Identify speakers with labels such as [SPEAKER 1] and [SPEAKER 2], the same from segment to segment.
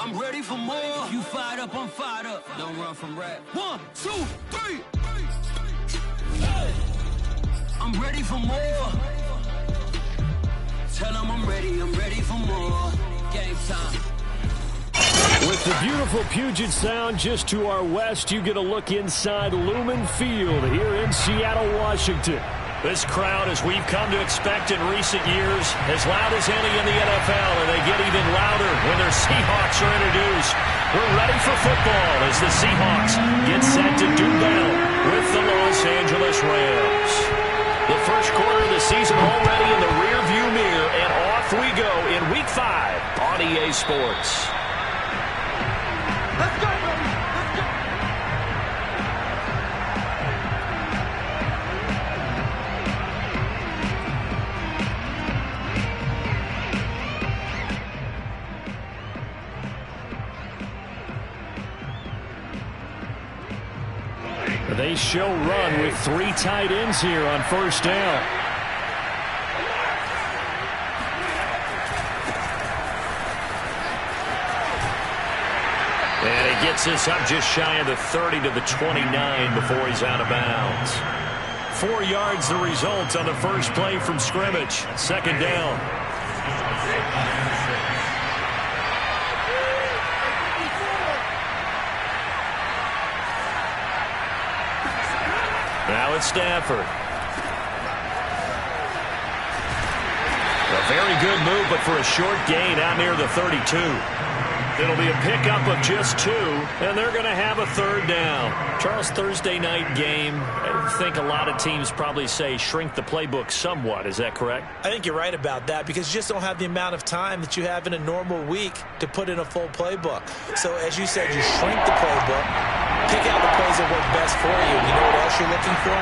[SPEAKER 1] I'm ready for more. If you fired up, I'm fired up. Don't run from rap. 1, 2, 3. I'm ready for more. Tell them I'm ready for more. Game time.
[SPEAKER 2] With the beautiful Puget Sound just to our west, you get a look inside Lumen Field here in Seattle, Washington. This crowd, as we've come to expect in recent years, as loud as any in the NFL, and they get even louder when their Seahawks are introduced. We're ready for football as the Seahawks get set to do battle with the Los Angeles Rams. The first quarter of the season already in the rearview mirror, and off we go in Week 5 on EA Sports.
[SPEAKER 1] Let's go, baby. Let's go.
[SPEAKER 2] They show run with 3 tight ends here on first down. And he gets us up just shy of the 30 to the 29 before he's out of bounds. 4 yards the result on the first play from scrimmage. Second down. Now it's Stafford. A very good move, but for a short gain out near the 32. It'll be a pickup of just 2, and they're going to have a third down. Charles, Thursday night game, I think a lot of teams probably say shrink the playbook somewhat. Is that correct?
[SPEAKER 3] I think you're right about that because you just don't have the amount of time that you have in a normal week to put in a full playbook. So, as you said, you shrink the playbook, pick out the plays that work best for you. You know what else you're looking for?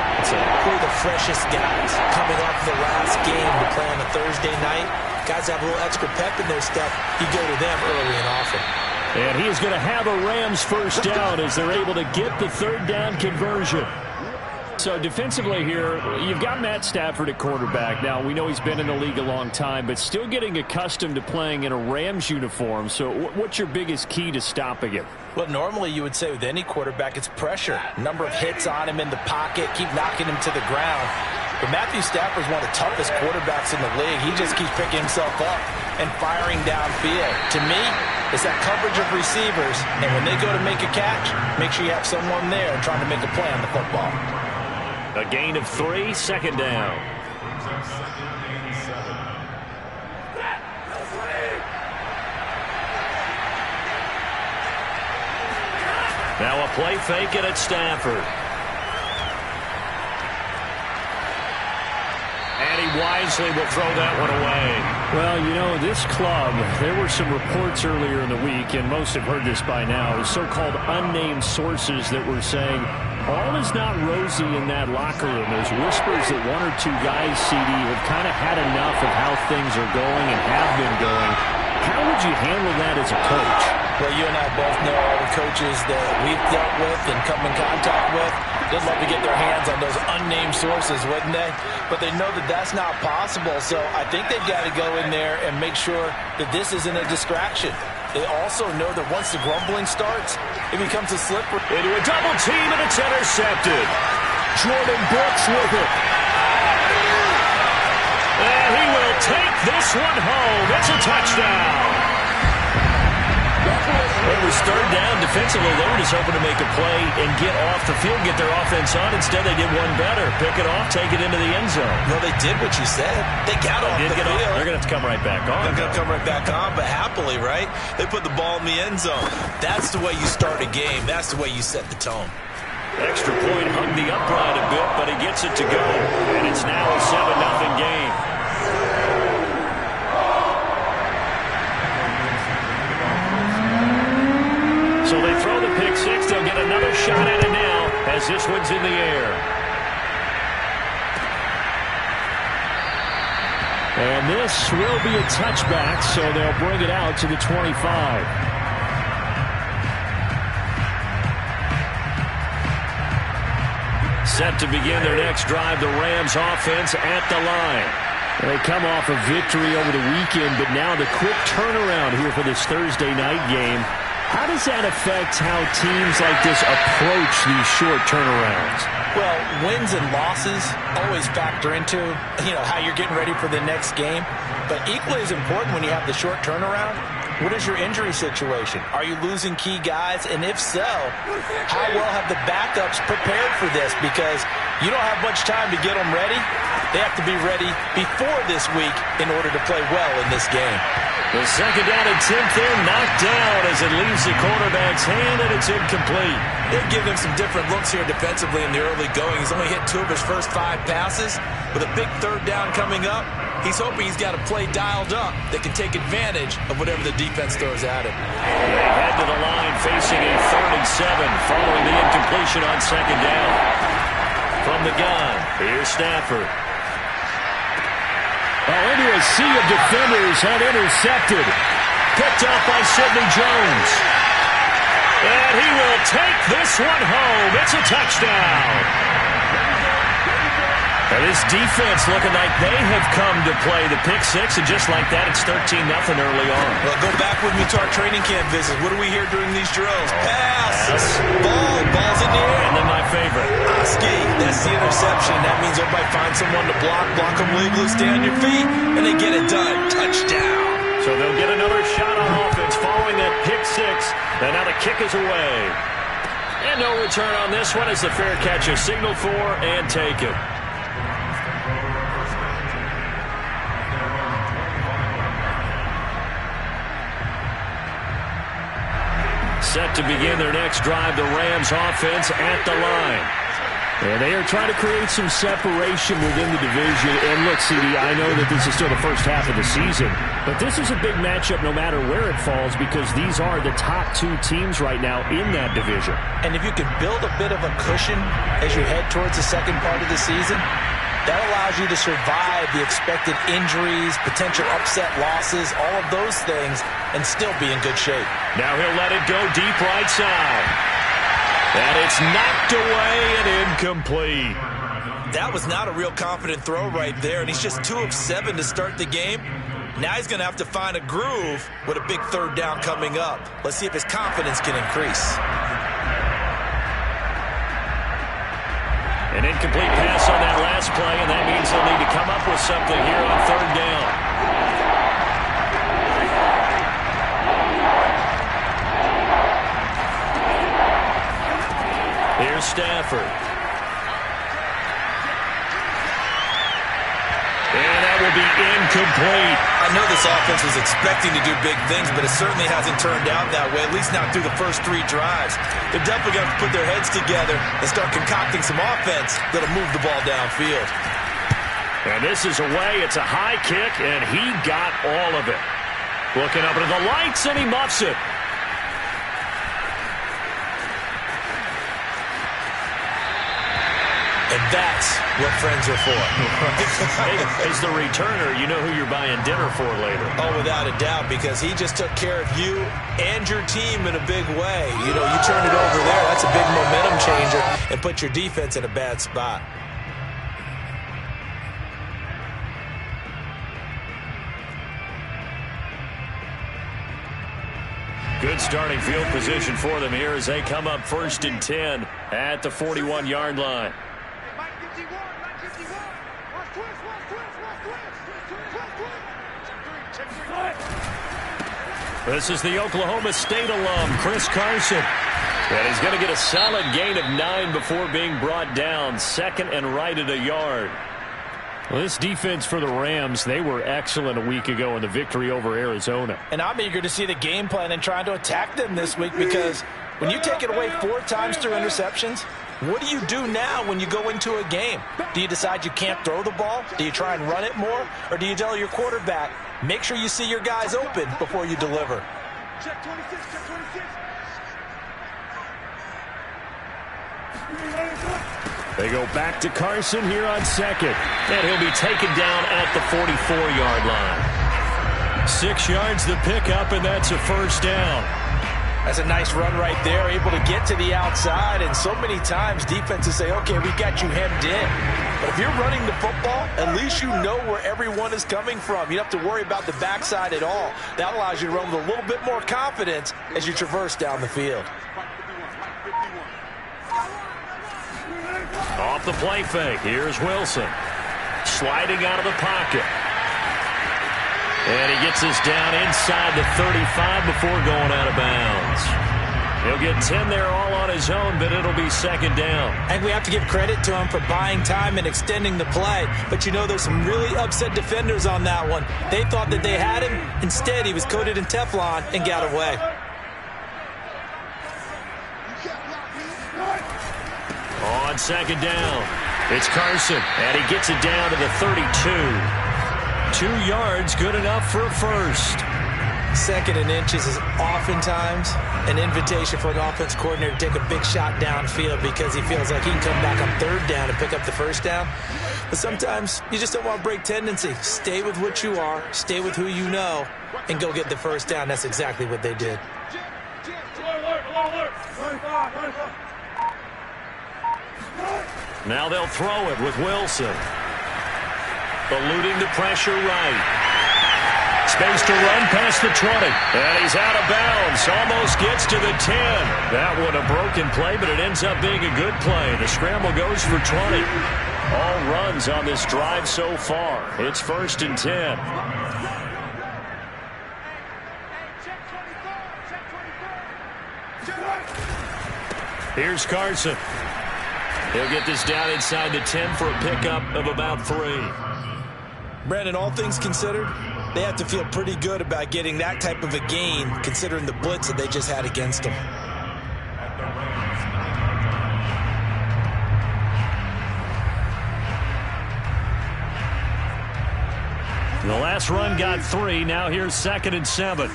[SPEAKER 3] Who are the freshest guys coming off the last game to play on a Thursday night? Guys have a little extra pep in their step. You go to them early and often.
[SPEAKER 2] And he is going to have a Rams first down as they're able to get the third down conversion. So defensively here, you've got Matt Stafford at quarterback. Now, we know he's been in the league a long time, but still getting accustomed to playing in a Rams uniform. So what's your biggest key to stopping him?
[SPEAKER 3] Well, normally you would say with any quarterback, it's pressure. Number of hits on him in the pocket, keep knocking him to the ground. But Matthew Stafford's one of the toughest quarterbacks in the league. He just keeps picking himself up and firing downfield. To me, it's that coverage of receivers, and when they go to make a catch, make sure you have someone there trying to make a play on the football.
[SPEAKER 2] A gain of 3, second down. Now a play fake it at Stafford. And he wisely will throw that one away. Well, you know, this club, there were some reports earlier in the week, and most have heard this by now, so-called unnamed sources that were saying all is not rosy in that locker room. There's whispers that 1 or 2 guys, CD, have kind of had enough of how things are going and have been going. How would you handle that as a coach?
[SPEAKER 3] Well, you and I both know all the coaches that we've dealt with and come in contact with. They'd love to get their hands on those unnamed sources, wouldn't they? But they know that that's not possible, so I think they've got to go in there and make sure that this isn't a distraction. They also know that once the grumbling starts, it becomes a slippery.
[SPEAKER 2] Into a double team, and it's intercepted. Jordan Brooks with it. And he will take this one home. It's a touchdown. It was third down defensively. They were just hoping to make a play and get off the field, get their offense on. Instead, they did one better. Pick it off, take it into the end zone.
[SPEAKER 3] Well, they did what you said. They got off the field.
[SPEAKER 2] They're going to have to come right back on.
[SPEAKER 3] They're going to come right back on, but happily, right? They put the ball in the end zone. That's the way you start a game. That's the way you set the tone.
[SPEAKER 2] Extra point hung the upright a bit, but he gets it to go. And it's now a 7-0 game. So they throw the pick six. They'll get another shot at it now as this one's in the air. And this will be a touchback, so they'll bring it out to the 25. Set to begin their next drive, the Rams offense at the line. They come off a victory over the weekend, but now the quick turnaround here for this Thursday night game. How does that affect how teams like this approach these short turnarounds?
[SPEAKER 3] Well, wins and losses always factor into, how you're getting ready for the next game. But equally as important when you have the short turnaround, what is your injury situation? Are you losing key guys? And if so, how well have the backups prepared for this? Because you don't have much time to get them ready. They have to be ready before this week in order to play well in this game.
[SPEAKER 2] The second down and 10th there, knocked down as it leaves the quarterback's hand, and it's incomplete.
[SPEAKER 3] They're giving him some different looks here defensively in the early going. He's only hit 2 of his first 5 passes. With a big third down coming up, he's hoping he's got a play dialed up that can take advantage of whatever the defense throws at him.
[SPEAKER 2] They head to the line facing a 3rd and 7 following the incompletion on second down. From the gun, here's Stafford. Into a sea of defenders and intercepted. Picked up by Sidney Jones. And he will take this one home. It's a touchdown. And this defense looking like they have come to play the pick six, and just like that, it's 13-0 early on.
[SPEAKER 3] Well, go back with me to our training camp visit. What do we hear during these drills? Pass. Ball's in the air.
[SPEAKER 2] And then my favorite.
[SPEAKER 3] Ski. That's the interception. That means everybody finds someone to block them legally, stay on your feet, and they get it done. Touchdown.
[SPEAKER 2] So they'll get another shot on offense following that pick six. And now the kick is away. And no return on this one as the fair catch is signaled for and taken. Set to begin their next drive, the Rams offense at the line. And they are trying to create some separation within the division. And look, CD, I know that this is still the first half of the season, but this is a big matchup no matter where it falls because these are the top 2 teams right now in that division.
[SPEAKER 3] And if you can build a bit of a cushion as you head towards the second part of the season, that allows you to survive the expected injuries, potential upset losses, all of those things, and still be in good shape.
[SPEAKER 2] Now he'll let it go deep right side. And it's knocked away and incomplete.
[SPEAKER 3] That was not a real confident throw right there, and he's just 2 of 7 to start the game. Now he's going to have to find a groove with a big third down coming up. Let's see if his confidence can increase.
[SPEAKER 2] An incomplete pass on that last play, and that means they'll need to come up with something here on third down. Here's Stafford. And that will be incomplete.
[SPEAKER 3] I know this offense was expecting to do big things, but it certainly hasn't turned out that way, at least not through the first 3 drives. They're definitely going to put their heads together and start concocting some offense that'll move the ball downfield.
[SPEAKER 2] And this is away. It's a high kick, and he got all of it. Looking up into the lights, and he muffs it.
[SPEAKER 3] And that's what friends are for.
[SPEAKER 2] As the returner, you know who you're buying dinner for later.
[SPEAKER 3] Oh, without a doubt, because he just took care of you and your team in a big way. You turn it over there, that's a big momentum changer, and put your defense in a bad spot.
[SPEAKER 2] Good starting field position for them here as they come up 1st and 10 at the 41-yard line. This is the Oklahoma State alum, Chris Carson. And he's going to get a solid gain of 9 before being brought down. 2nd and right at a yard. Well, this defense for the Rams, they were excellent a week ago in the victory over Arizona.
[SPEAKER 3] And I'm eager to see the game plan and trying to attack them this week because when you take it away 4 times through interceptions, what do you do now when you go into a game? Do you decide you can't throw the ball? Do you try and run it more? Or do you tell your quarterback, make sure you see your guys open before you deliver?
[SPEAKER 4] Check 26, check 26.
[SPEAKER 2] They go back to Carson here on 2nd. And he'll be taken down at the 44-yard line. 6 yards the pickup, and that's a 1st down.
[SPEAKER 3] That's a nice run right there, able to get to the outside, and so many times defenses say, okay, we got you hemmed in. But if you're running the football, at least you know where everyone is coming from. You don't have to worry about the backside at all. That allows you to run with a little bit more confidence as you traverse down the field.
[SPEAKER 2] Off the play fake, here's Wilson. Sliding out of the pocket. And he gets this down inside the 35 before going out of bounds. He'll get 10 there all on his own, but it'll be second down.
[SPEAKER 3] And we have to give credit to him for buying time and extending the play. But you know, there's some really upset defenders on that one. They thought that they had him. Instead, he was coated in Teflon and got away.
[SPEAKER 2] On second down, it's Carson, and he gets it down to the 32. 2 yards, good enough for a first.
[SPEAKER 3] Second and inches is oftentimes an invitation for an offense coordinator to take a big shot downfield because he feels like he can come back on third down and pick up the first down. But sometimes you just don't want to break tendency. Stay with what you are, stay with who you know, and go get the first down. That's exactly what they did.
[SPEAKER 2] Now they'll throw it with Wilson. Eluding the pressure right. Space to run past the 20. And he's out of bounds. Almost gets to the 10. That one a broken play, but it ends up being a good play. The scramble goes for 20. All runs on this drive so far. It's first and 10. Here's Carson. He'll get this down inside the 10 for a pickup of about 3.
[SPEAKER 3] Brandon, all things considered, they have to feel pretty good about getting that type of a gain, considering the blitz that they just had against them.
[SPEAKER 2] The last run got 3. Now here's second and 7.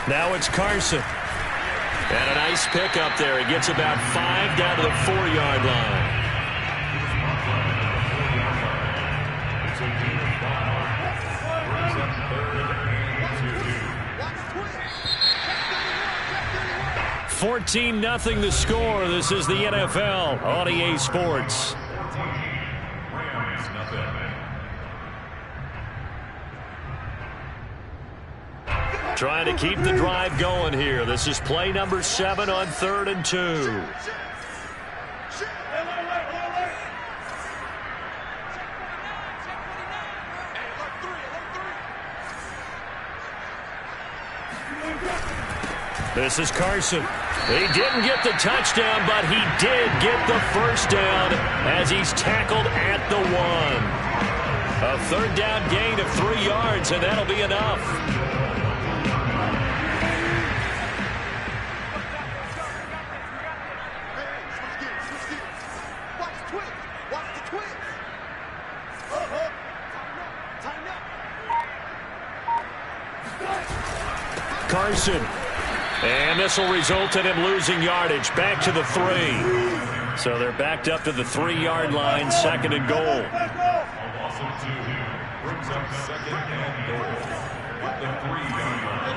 [SPEAKER 2] Now it's Carson. And a nice pickup there. He gets about 5 down to the 4-yard line. $14-0 the score. This is the NFL on EA Sports. Trying to keep the drive going here. This is play number 7 on 3rd and 2. This is Carson. He didn't get the touchdown, but he did get the first down as he's tackled at the 1. A 3rd down gain of 3 yards, and that'll be enough. Carson. And this will result in him losing yardage. Back to the 3. So they're backed up to the 3-yard line, second and goal. Brings up second and goal at the 3-yard line.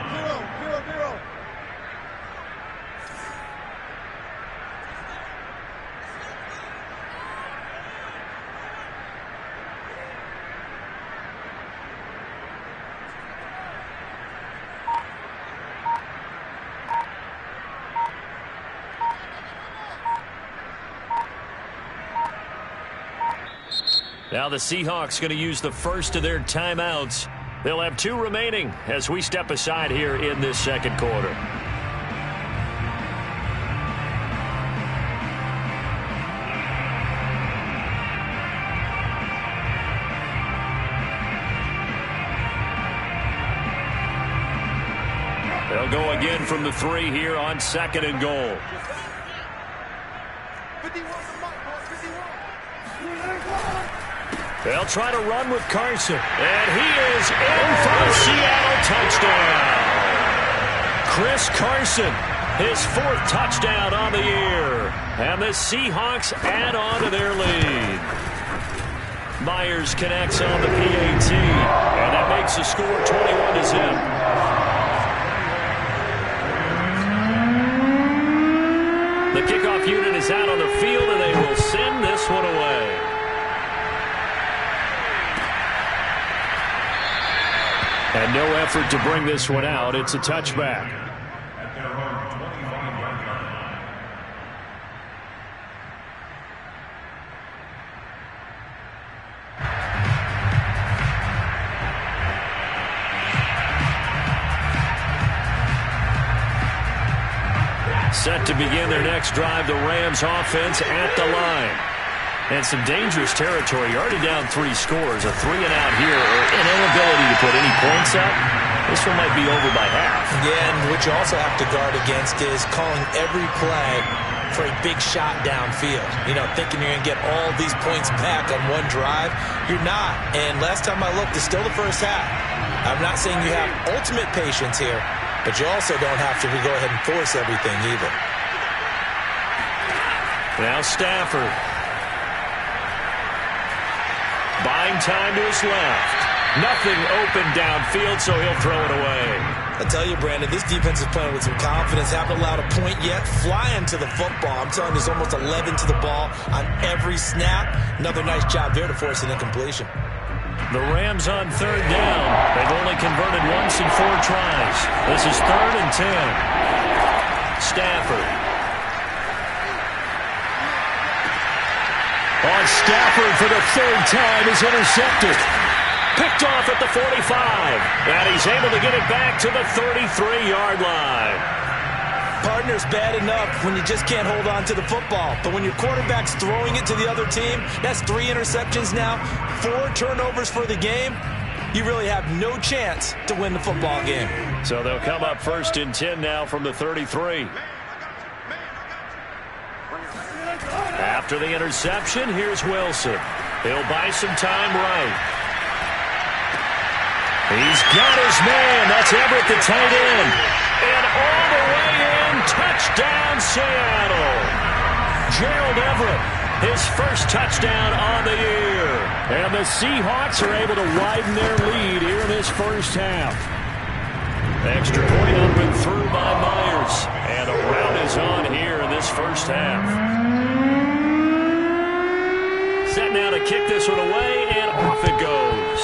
[SPEAKER 2] Now the Seahawks going to use the first of their timeouts. They'll have 2 remaining as we step aside here in this second quarter. They'll go again from the 3 here on second and goal. They'll try to run with Carson. And he is in for a Seattle touchdown. Chris Carson, his 4th touchdown on the year. And the Seahawks add on to their lead. Myers connects on the PAT. And is out on the field, and they will send this one away. And no effort to bring this one out. It's a touchback. Set to begin their next drive, the Rams offense at the line. And some dangerous territory. You're already down 3 scores. A 3-and-out here, or an inability to put any points up. This one might be over by half.
[SPEAKER 3] Yeah, and what you also have to guard against is calling every play for a big shot downfield. You know, thinking you're going to get all these points back on one drive. You're not. And last time I looked, it's still the first half. I'm not saying you have ultimate patience here, but you also don't have to go ahead and force everything either.
[SPEAKER 2] Now Stafford. Buying time to his left. Nothing open downfield, so he'll throw it away.
[SPEAKER 3] I tell you, Brandon, this defense is playing with some confidence. Haven't allowed a point yet. Flying to the football. I'm telling you, there's almost 11 to the ball on every snap. Another nice job there to force an incompletion.
[SPEAKER 2] The Rams on 3rd down. They've only converted once in 4 tries. This is 3rd and 10. Stafford. On Stafford for the 3rd time is intercepted. Picked off at the 45. And he's able to get it back to the 33-yard line.
[SPEAKER 3] Partner's bad enough when you just can't hold on to the football. But when your quarterback's throwing it to the other team, that's 3 interceptions now, 4 turnovers for the game. You really have no chance to win the football game.
[SPEAKER 2] So they'll come up 1st and 10 now from the 33. After the interception, here's Wilson. He'll buy some time right. He's got his man. That's Everett, the tight end. And all the way in, touchdown Seattle. Gerald Everett, his first touchdown on the year. And the Seahawks are able to widen their lead here in this first half. Extra point up and through by Myers. And a rout is on here in this first half. Set now to kick this one away, and off it goes.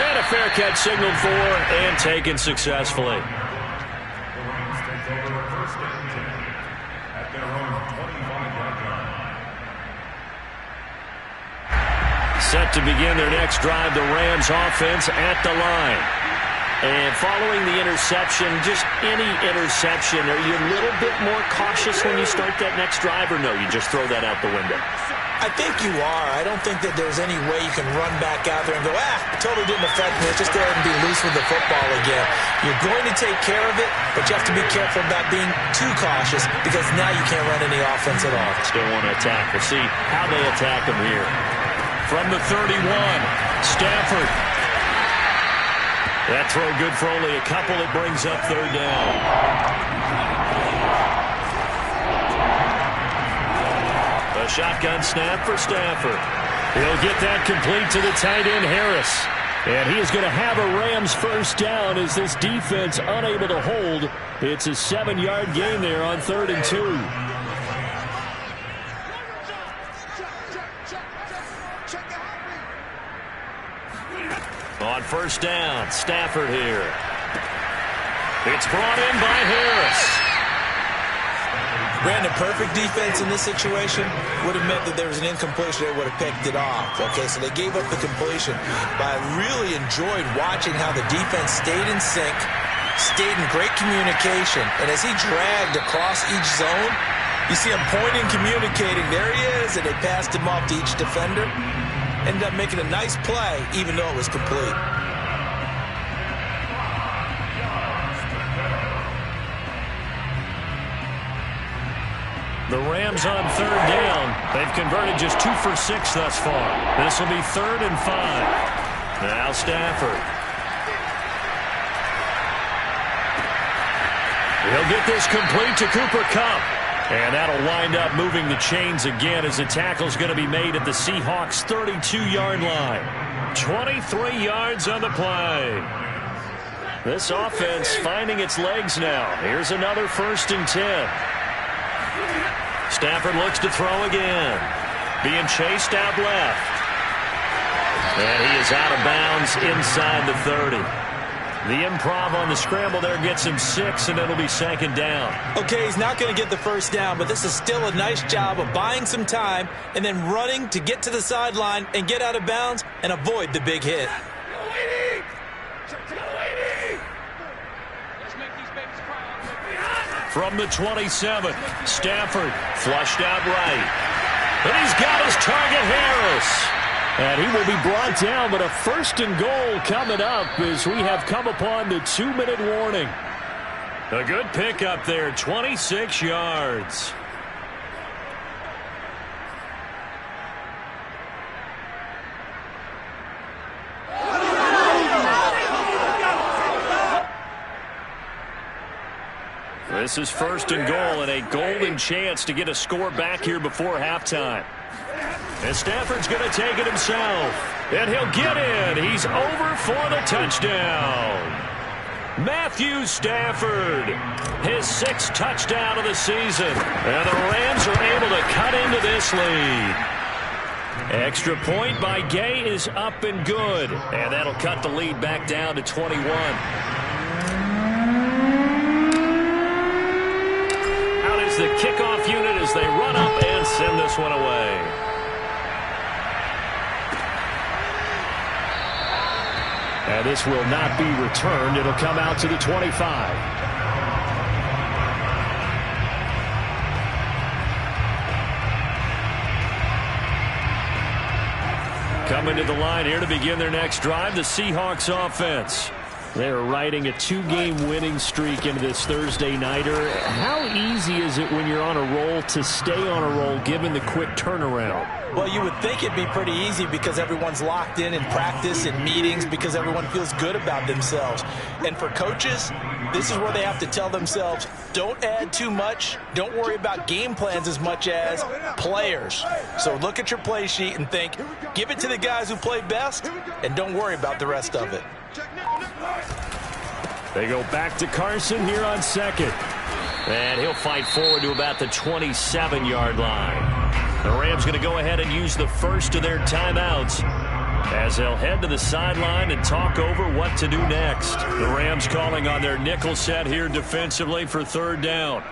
[SPEAKER 2] And a fair catch signaled for and taken successfully. Set to begin their next drive, the Rams offense at the line. And following the interception, just any interception, are you a little bit more cautious when you start that next drive, or no, you just throw that out the window?
[SPEAKER 3] I think you are. I don't think that there's any way you can run back out there and go, totally didn't affect me. Just go ahead and be loose with the football again. You're going to take care of it, but you have to be careful about being too cautious because now you can't run any offense at all.
[SPEAKER 2] Still want to attack. We'll see how they attack them here. From the 31, Stafford. That throw good for only a couple. It brings up 3rd down. A shotgun snap for Stafford. He'll get that complete to the tight end, Harris. And he is going to have a Rams first down as this defense unable to hold. It's a 7-yard gain there on 3rd and 2. On 1st down, Stafford here. It's brought in by Harris.
[SPEAKER 3] Brandon, perfect defense in this situation would have meant that there was an incompletion. They would have picked it off. Okay, so they gave up the completion. But I really enjoyed watching how the defense stayed in sync, stayed in great communication. And as he dragged across each zone, you see him pointing, communicating. There he is, and they passed him off to each defender. Ended up making a nice play, even though it was complete.
[SPEAKER 2] The Rams on 3rd down. They've converted just 2 for 6 thus far. This will be 3rd and 5. Now Stafford. He'll get this complete to Cooper Kupp. And that'll wind up moving the chains again as the tackle's going to be made at the Seahawks' 32-yard line. 23 yards on the play. This offense finding its legs now. Here's another 1st and 10. Stafford looks to throw again. Being chased out left. And he is out of bounds inside the 30. The improv on the scramble there gets him 6, and it'll be 2nd down.
[SPEAKER 3] Okay, he's not going to get the 1st down, but this is still a nice job of buying some time and then running to get to the sideline and get out of bounds and avoid the big hit.
[SPEAKER 2] From the 27, Stafford flushed out right. And he's got his target, Harris. And he will be brought down, but a 1st and goal coming up as we have come upon the 2-minute warning. A good pickup there, 26 yards. This is 1st and goal and a golden chance to get a score back here before halftime. And Stafford's going to take it himself. And he'll get in. He's over for the touchdown. Matthew Stafford, his 6th touchdown of the season. And the Rams are able to cut into this lead. Extra point by Gay is up and good. And that'll cut the lead back down to 21. Out is the kickoff unit as they run up and send this one away. And this will not be returned. It'll come out to the 25. Coming to the line here to begin their next drive, the Seahawks offense. They're riding a 2-game winning streak into this Thursday nighter. How easy is it when you're on a roll to stay on a roll given the quick turnaround?
[SPEAKER 3] Well, you would think it'd be pretty easy because everyone's locked in practice and meetings because everyone feels good about themselves. And for coaches, this is where they have to tell themselves, don't add too much. Don't worry about game plans as much as players. So look at your play sheet and think, give it to the guys who play best and don't worry about the rest of it.
[SPEAKER 2] They go back to Carson here on 2nd. And he'll fight forward to about the 27-yard line. The Rams going to go ahead and use the first of their timeouts as they'll head to the sideline and talk over what to do next. The Rams calling on their nickel set here defensively for 3rd down.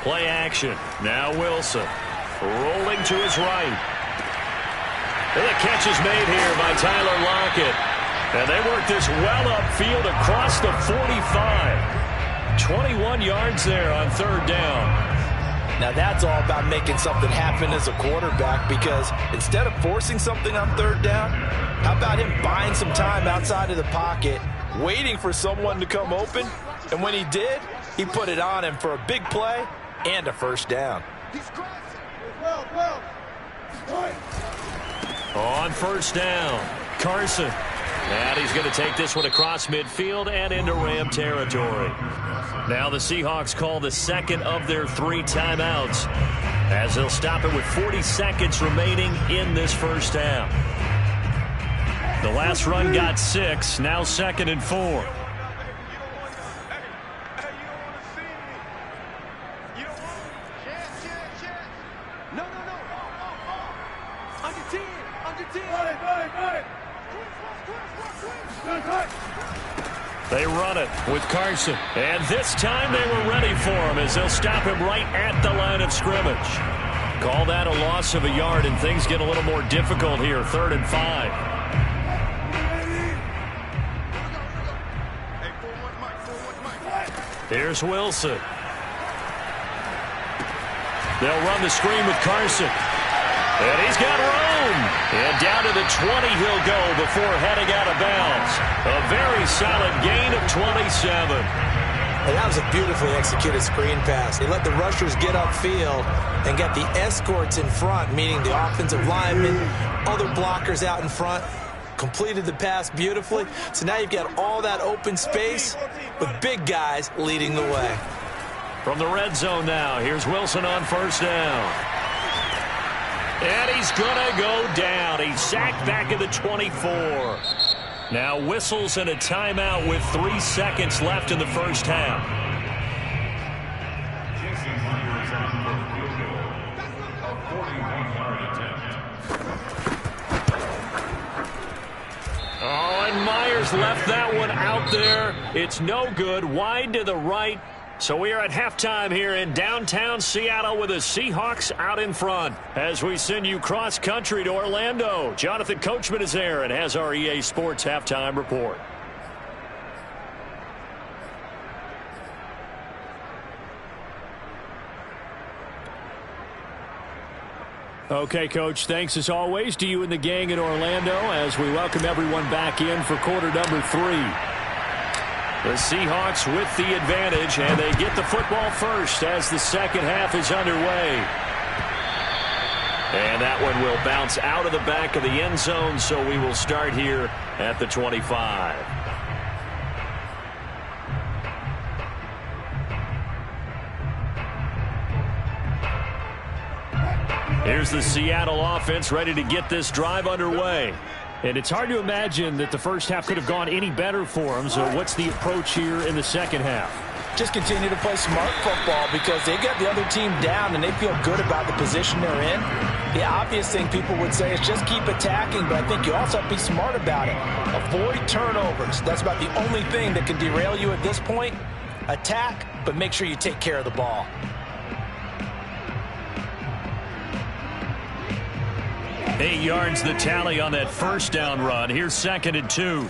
[SPEAKER 2] Play action. Now Wilson rolling to his right. And the catch is made here by Tyler Lockett. And they work this well upfield across the 45. 21 yards there on 3rd down.
[SPEAKER 3] Now that's all about making something happen as a quarterback, because instead of forcing something on 3rd down, how about him buying some time outside of the pocket, waiting for someone to come open, and when he did, he put it on him for a big play and a 1st down.
[SPEAKER 2] On 1st down, Carson. And he's going to take this one across midfield and into Ram territory. Now the Seahawks call the 2nd of their 3 timeouts as they'll stop it with 40 seconds remaining in this 1st half. The last run got 6, now 2nd and 4. They run it with Carson. And this time they were ready for him as they'll stop him right at the line of scrimmage. Call that a loss of a yard, and things get a little more difficult here. 3rd and 5. Here's Wilson. They'll run the screen with Carson. And he's got room. And down to the 20 he'll go before heading out of bounds. A very solid gain of 27.
[SPEAKER 3] And that was a beautifully executed screen pass. They let the rushers get upfield and got the escorts in front, meaning the offensive linemen, other blockers out in front. Completed the pass beautifully. So now you've got all that open space with big guys leading the way.
[SPEAKER 2] From the red zone now, here's Wilson on first down. And he's going to go down. He's sacked back at the 24. Now whistles and a timeout with 3 seconds left in the first half. Oh, and Myers left that one out there. It's no good. Wide to the right. So we are at halftime here in downtown Seattle with the Seahawks out in front. As we send you cross-country to Orlando, Jonathan Coachman is there and has our EA Sports halftime report. Okay, Coach, thanks as always to you and the gang in Orlando as we welcome everyone back in for quarter number 3. The Seahawks with the advantage, and they get the football first as the second half is underway. And that one will bounce out of the back of the end zone, so we will start here at the 25. Here's the Seattle offense ready to get this drive underway. And it's hard to imagine that the first half could have gone any better for them. So what's the approach here in the second half?
[SPEAKER 3] Just continue to play smart football because they got the other team down and they feel good about the position they're in. The obvious thing people would say is just keep attacking, but I think you also have to be smart about it. Avoid turnovers. That's about the only thing that can derail you at this point. Attack, but make sure you take care of the ball.
[SPEAKER 2] Eight yards the tally on that first down run. Here's 2nd and 2.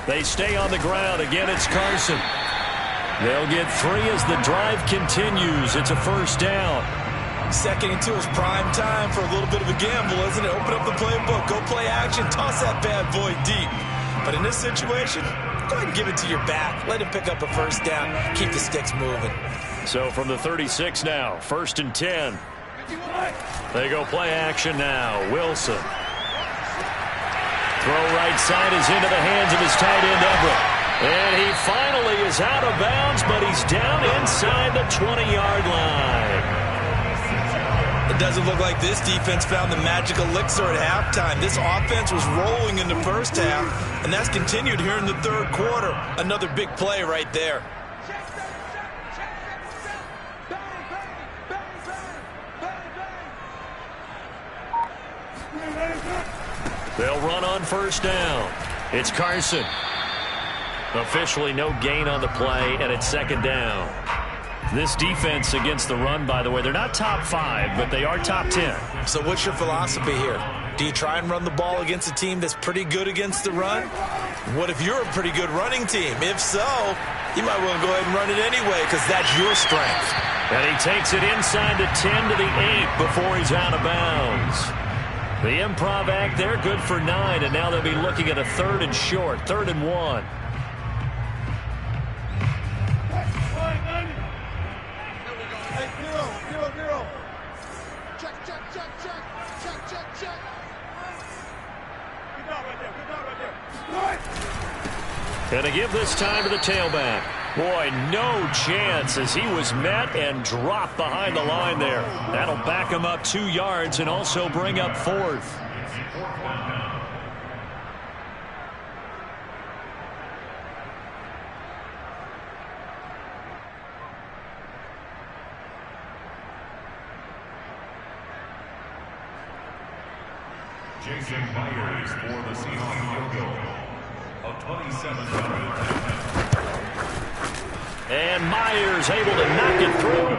[SPEAKER 2] They stay on the ground. Again, it's Carson. They'll get 3 as the drive continues. It's a first down.
[SPEAKER 3] 2nd and 2 is prime time for a little bit of a gamble, isn't it? Open up the playbook. Go play action. Toss that bad boy deep. But in this situation, go ahead and give it to your back. Let him pick up a first down. Keep the sticks moving.
[SPEAKER 2] So from the 36 now, 1st and 10. They go play action now. Wilson. Throw right side is into the hands of his tight end, Everett. And he finally is out of bounds, but he's down inside the 20-yard line.
[SPEAKER 3] It doesn't look like this defense found the magic elixir at halftime. This offense was rolling in the first half, and that's continued here in the third quarter. Another big play right there.
[SPEAKER 2] They'll run on first down. It's Carson. Officially no gain on the play, and it's 2nd down. This defense against the run, by the way, they're not top 5, but they are top 10.
[SPEAKER 3] So what's your philosophy here? Do you try and run the ball against a team that's pretty good against the run? What if you're a pretty good running team? If so, you might want to go ahead and run it anyway because that's your strength.
[SPEAKER 2] And he takes it inside the 10 to the 8 before he's out of bounds. The improv act, they're good for 9, and now they'll be looking at a 3rd and short, 3rd and 1. And to give this time to the tailback. Boy, no chance as he was met and dropped behind the line there. That'll back him up 2 yards and also bring up 4th.
[SPEAKER 5] Jason Myers for the Seahawks field goal. A 27-yard attempt.
[SPEAKER 2] And Myers able to knock it through.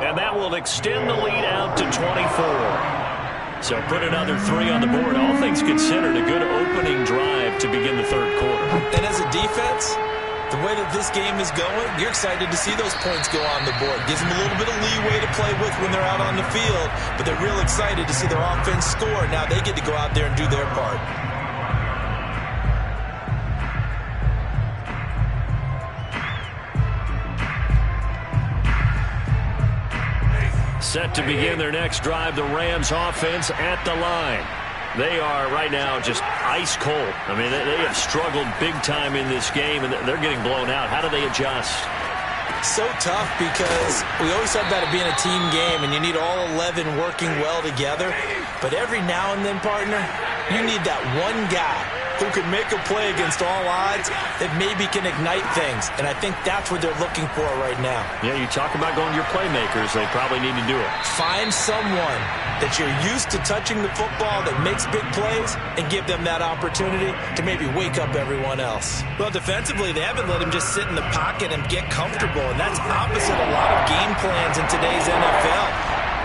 [SPEAKER 2] And that will extend the lead out to 24. So put another 3 on the board. All things considered, a good opening drive to begin the third quarter.
[SPEAKER 3] And as a defense, the way that this game is going, you're excited to see those points go on the board. Gives them a little bit of leeway to play with when they're out on the field. But they're real excited to see their offense score. Now they get to go out there and do their part.
[SPEAKER 2] Set to begin their next drive, the Rams offense at the line. They are right now just ice cold. I mean, they have struggled big time in this game, and they're getting blown out. How do they adjust?
[SPEAKER 3] So tough because we always talk about it being a team game, and you need all 11 working well together. But every now and then, partner, you need that one guy who can make a play against all odds that maybe can ignite things. And I think that's what they're looking for right now.
[SPEAKER 2] Yeah, you talk about going to your playmakers. They probably need to do it.
[SPEAKER 3] Find someone that you're used to touching the football that makes big plays and give them that opportunity to maybe wake up everyone else. Well, defensively, they haven't let him just sit in the pocket and get comfortable, and that's opposite a lot of game plans in today's NFL.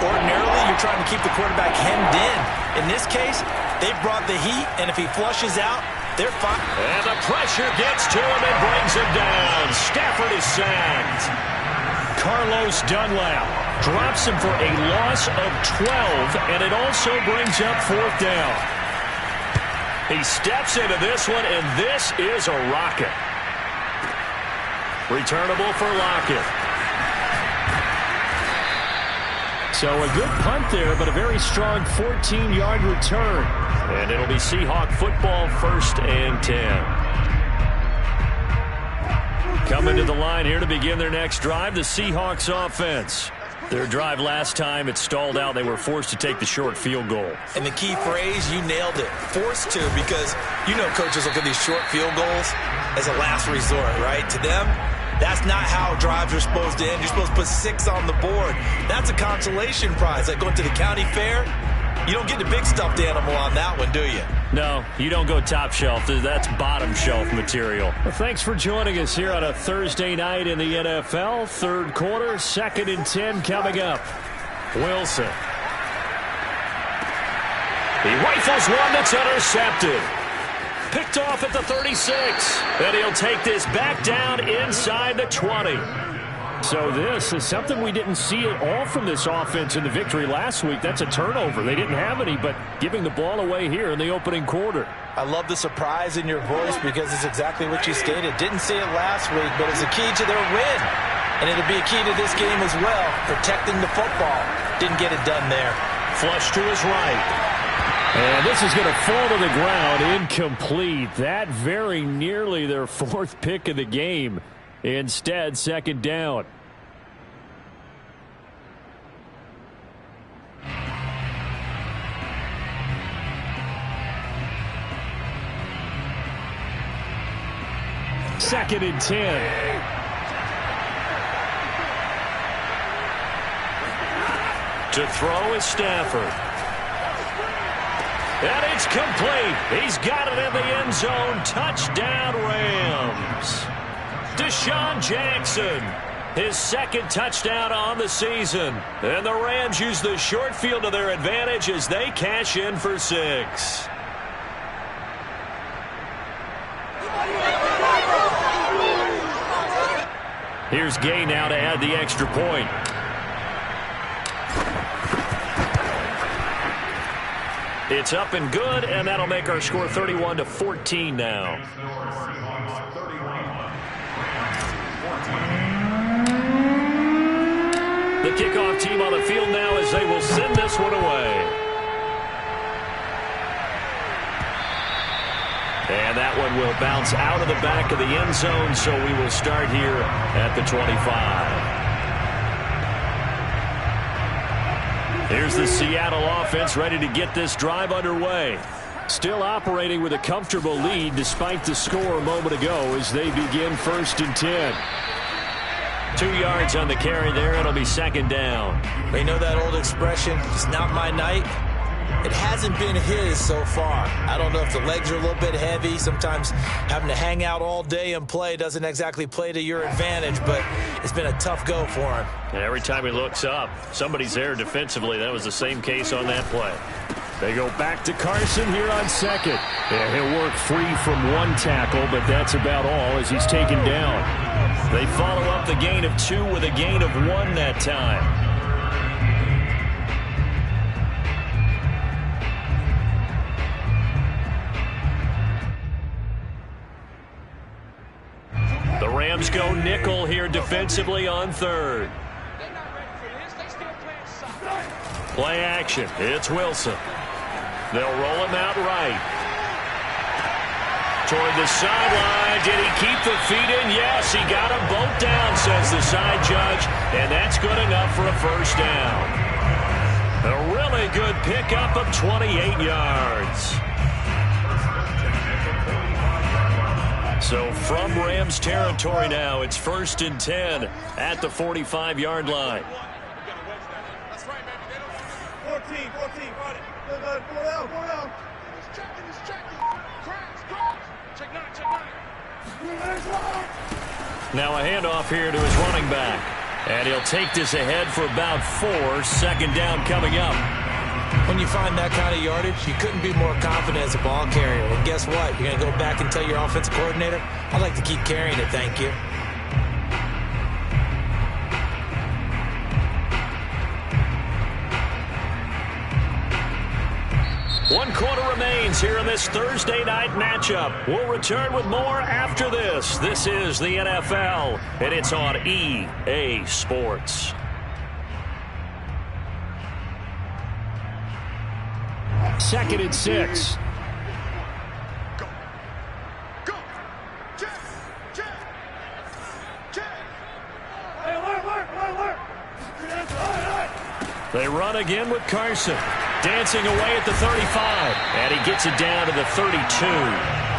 [SPEAKER 3] Ordinarily, you're trying to keep the quarterback hemmed in. In this case, they've brought the heat, and if he flushes out, they're fine.
[SPEAKER 2] And the pressure gets to him and brings him down. Stafford is sacked. Carlos Dunlap drops him for a loss of 12, and it also brings up 4th down. He steps into this one, and this is a rocket. Returnable for Lockett. So a good punt there, but a very strong 14-yard return. And it'll be Seahawk football, 1st and 10. Coming to the line here to begin their next drive, the Seahawks offense. Their drive last time, it stalled out. They were forced to take the short field goal.
[SPEAKER 3] And the key phrase, you nailed it. Forced to, because you know coaches look at these short field goals as a last resort, right? To them, that's not how drives are supposed to end. You're supposed to put 6 on the board. That's a consolation prize. Like going to the county fair, you don't get the big stuffed animal on that one, do you?
[SPEAKER 2] No, you don't go top shelf. That's bottom shelf material. Well, thanks for joining us here on a Thursday night in the NFL. 3rd quarter, 2nd and 10 coming up. Wilson. He rifles one that's intercepted. Picked off at the 36. And he'll take this back down inside the 20. So this is something we didn't see at all from this offense in the victory last week. That's a turnover. They didn't have any, but giving the ball away here in the opening quarter.
[SPEAKER 3] I love the surprise in your voice because it's exactly what you stated. Didn't see it last week, but it's a key to their win. And it'll be a key to this game as well, protecting the football. Didn't get it done there.
[SPEAKER 2] Flush to his right. And this is going to fall to the ground, incomplete. That very nearly their 4th pick of the game. Instead, 2nd down. Second and 10. To throw is Stafford. And it's complete. He's got it in the end zone. Touchdown, Rams. Deshaun Jackson, his 2nd touchdown on the season. And the Rams use the short field to their advantage as they cash in for 6. Here's Gay now to add the extra point. It's up and good, and that'll make our score 31-14 now. The kickoff team on the field now as they will send this one away. And that one will bounce out of the back of the end zone, so we will start here at the 25. Here's the Seattle offense ready to get this drive underway. Still operating with a comfortable lead despite the score a moment ago as they begin 1st and 10. 2 yards on the carry there. It'll be 2nd down.
[SPEAKER 3] You know that old expression, it's not my night? It hasn't been his so far. I don't know if the legs are a little bit heavy. Sometimes having to hang out all day and play doesn't exactly play to your advantage, but it's been a tough go for him.
[SPEAKER 2] And every time he looks up, somebody's there defensively. That was the same case on that play. They go back to Carson here on 2nd. Yeah, he'll work free from one tackle, but that's about all as he's taken down. They follow up the gain of 2 with a gain of 1 that time. The Rams go nickel here defensively on 3rd. Play action. It's Wilson. They'll roll him out right. Toward the sideline. Did he keep the feet in? Yes, he got them both down, says the side judge. And that's good enough for a first down. A really good pickup of 28 yards. So from Rams territory now, it's 1st and 10 at the 45-yard line.
[SPEAKER 4] That's right, baby. 14, got it. Go down. He's checking. Crash. Check nine.
[SPEAKER 2] Now a handoff here to his running back. And he'll take this ahead for about 4. 2nd down coming up.
[SPEAKER 3] When you find that kind of yardage, you couldn't be more confident as a ball carrier. And guess what? You're going to go back and tell your offensive coordinator, I'd like to keep carrying it, thank you.
[SPEAKER 2] One quarter remains here in this Thursday night matchup. We'll return with more after this. This is the NFL, and it's on EA Sports. Second and 6.
[SPEAKER 4] Go. Check. Hey, alert.
[SPEAKER 2] They run again with Carson. Dancing away at the 35. And he gets it down to the 32.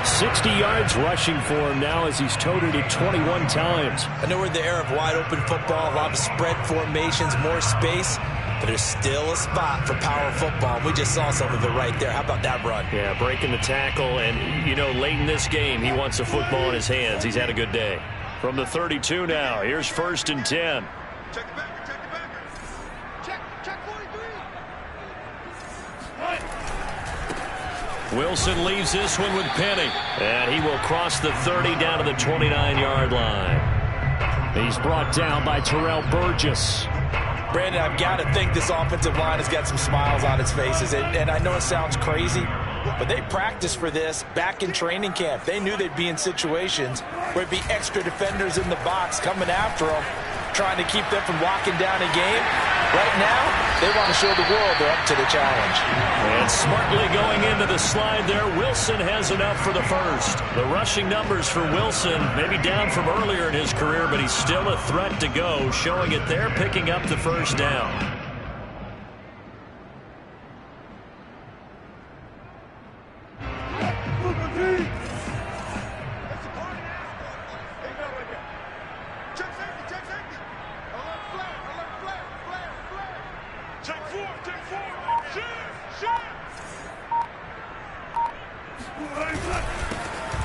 [SPEAKER 2] 60 yards rushing for him now as he's toted it 21 times.
[SPEAKER 3] I know we're in the era of wide-open football, a lot of spread formations, more space. But there's still a spot for power football. We just saw some of it right there. How about that run?
[SPEAKER 2] Yeah, breaking the tackle. And, you know, late in this game, he wants the football in his hands. He's had a good day. From the 32 now, here's 1st and 10.
[SPEAKER 4] Check the backer. Check 43.
[SPEAKER 2] Wilson leaves this one with Penny. And he will cross the 30 down to the 29-yard line. He's brought down by Terrell Burgess.
[SPEAKER 3] Brandon, I've got to think this offensive line has got some smiles on its faces. And I know it sounds crazy, but they practiced for this back in training camp. They knew they'd be in situations where it'd be extra defenders in the box coming after them, trying to keep them from locking down a game. Right now, they want to show the world they're up to the challenge.
[SPEAKER 2] And smartly going into the slide there, Wilson has enough for the first. The rushing numbers for Wilson maybe down from earlier in his career, but he's still a threat to go, showing it there, picking up the first down.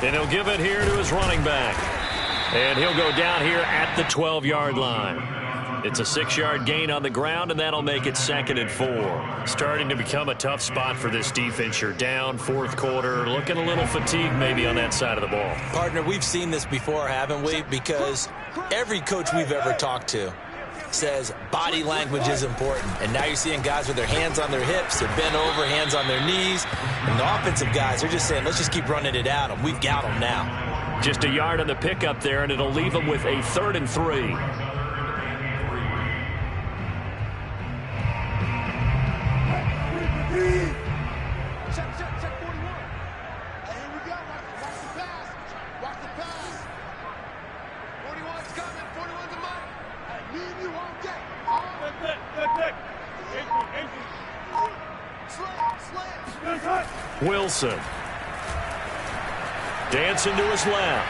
[SPEAKER 2] And he'll give it here to his running back. And he'll go down here at the 12-yard line. It's a 6-yard gain on the ground, and that'll make it 2nd and 4. Starting to become a tough spot for this defense. You're down 4th quarter, looking a little fatigued maybe on that side of the ball.
[SPEAKER 3] Partner, we've seen this before, haven't we? Because every coach we've ever talked to says body language is important. And now you're seeing guys with their hands on their hips, they're bent over, hands on their knees. And the offensive guys are just saying, let's just keep running it at them. We've got them now.
[SPEAKER 2] Just a yard on the pickup there, and it'll leave them with a 3rd and 3.
[SPEAKER 4] Check 41. Here we go. Watch the pass. 41's coming. 41's a mine. Me and you won't get.
[SPEAKER 2] Slam. Wilson. Dancing to his left.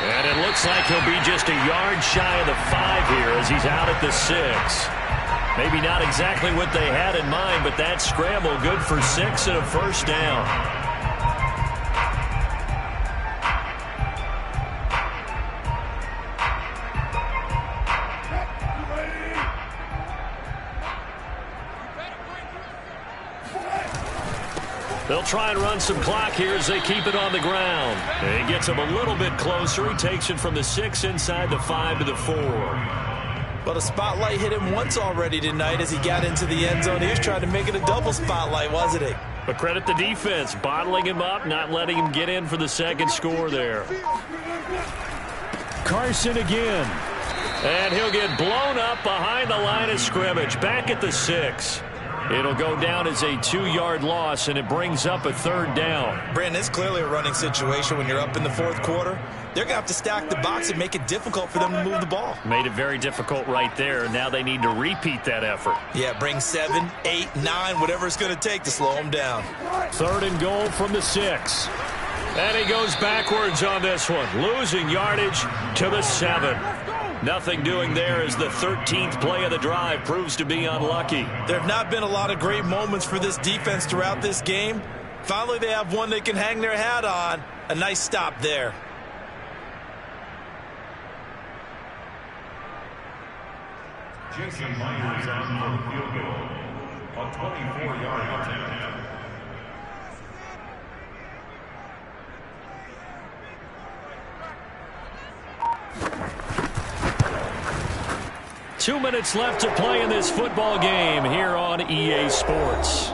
[SPEAKER 2] And it looks like he'll be just a yard shy of the 5 here as he's out at the 6. Maybe not exactly what they had in mind, but that scramble good for 6 and a first down. They'll try and run some clock here as they keep it on the ground. And he gets him a little bit closer. He takes it from the 6 inside the 5 to the 4.
[SPEAKER 3] Well, the spotlight hit him once already tonight as he got into the end zone. He was trying to make it a double spotlight, wasn't he?
[SPEAKER 2] But credit the defense, bottling him up, not letting him get in for the second score there. Carson again. And he'll get blown up behind the line of scrimmage, back at the 6. It'll go down as a 2-yard loss, and it brings up a 3rd down.
[SPEAKER 3] Brandon, it's clearly a running situation when you're up in the 4th quarter. They're going to have to stack the box and make it difficult for them to move the ball.
[SPEAKER 2] Made it very difficult right there. Now they need to repeat that effort.
[SPEAKER 3] Yeah, bring 7, 8, 9, whatever it's going to take to slow them down.
[SPEAKER 2] 3rd and goal from the 6. And he goes backwards on this one, losing yardage to the 7. Nothing doing there as the 13th play of the drive proves to be unlucky.
[SPEAKER 3] There have not been a lot of great moments for this defense throughout this game. Finally, they have one they can hang their hat on. A nice stop there.
[SPEAKER 5] Jason Myers on for the field goal. A 24-yard attempt.
[SPEAKER 2] 2 minutes left to play in this football game here on EA Sports.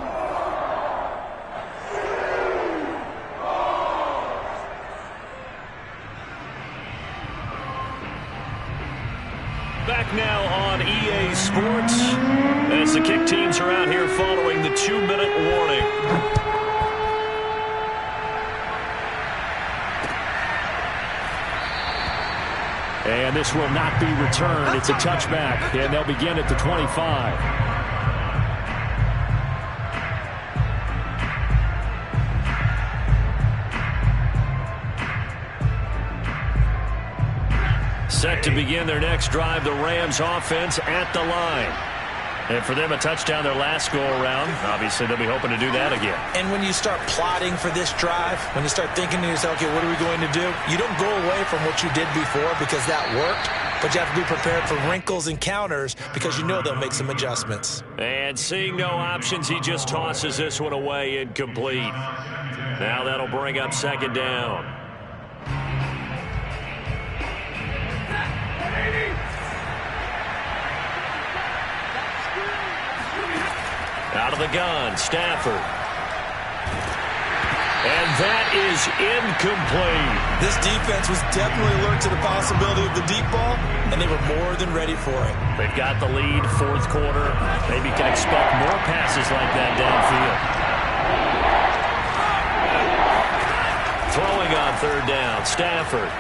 [SPEAKER 2] Back now on EA Sports as the kick teams are out here following the 2-minute warning. And this will not be returned. It's a touchback, and they'll begin at the 25. Set to begin their next drive, the Rams offense at the line. And for them, a touchdown their last go-around. Obviously, they'll be hoping to do that again.
[SPEAKER 3] And when you start plotting for this drive, when you start thinking to yourself, okay, what are we going to do? You don't go away from what you did before because that worked, but you have to be prepared for wrinkles and counters because you know they'll make some adjustments.
[SPEAKER 2] And seeing no options, he just tosses this one away incomplete. Now that'll bring up 2nd down. Out of the gun, Stafford. And that is incomplete.
[SPEAKER 3] This defense was definitely alert to the possibility of the deep ball, and they were more than ready for it.
[SPEAKER 2] They've got the lead, 4th quarter. Maybe can expect more passes like that downfield. Throwing on 3rd down, Stafford.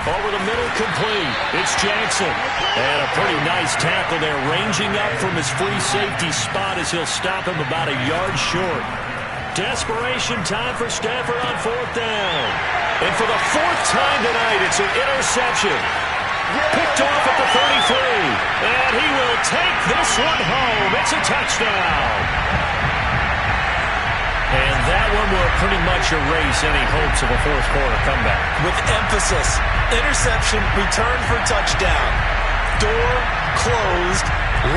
[SPEAKER 2] Over the middle, complete. It's Jackson. And a pretty nice tackle there, ranging up from his free safety spot as he'll stop him about a yard short. Desperation time for Stafford on 4th down. And for the 4th time tonight, it's an interception. Picked off at the 33. And he will take this one home. It's a touchdown. And that one will pretty much erase any hopes of a 4th quarter comeback.
[SPEAKER 3] With emphasis, interception, return for touchdown. Door closed,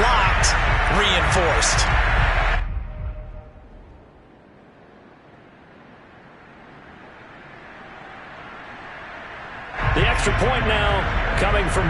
[SPEAKER 3] locked, reinforced.
[SPEAKER 2] The extra point now coming from